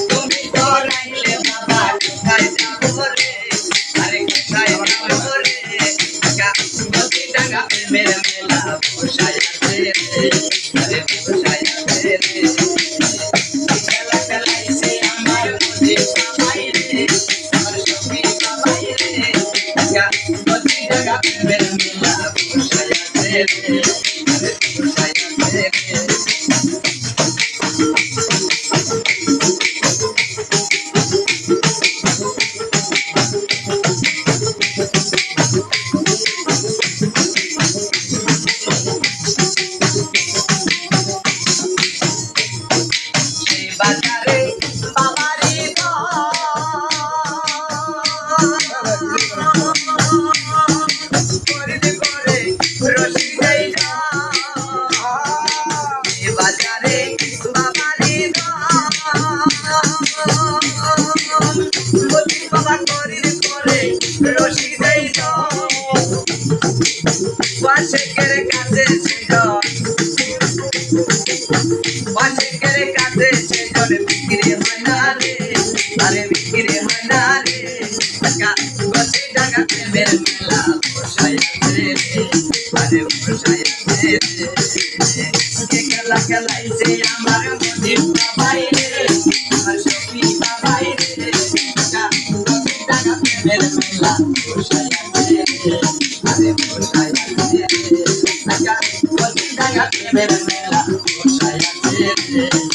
তুমি তো রাইলে বাবা কোথায় যাবো রে আরে কোথায় যাবো রে গতি টাকা প্রেমের মেলা বসায় আছে রে আরে বসায় আছে রে খেলা খেলাইছে আমার মধ্যে বাবাই রে আমার সখী বাবাই রে গতি টাকা প্রেমের মেলা বসায় আছে রে আরে বসায় আছে রে বাজারে বাবারি করে রশি যাই বাজারে বাবারি বাবা করে রশি যাই বাসের কাছে বাসের কাছে সেজন বিক্রি হয় না রে আরে বিক্রি হয় না রে গছি টাকা প্রেমের মেলা বসায় আছে রে আরে বসায় আছে রে কে খেলা খেলাইছে আমার মধ্যে বাবাই রে আমার সখী বাবাই রে গছি টাকা প্রেমের মেলা বসায় আছে রে আরে বসায় আছে রে গছি টাকা প্রেমের মেলা বসায় আছে রে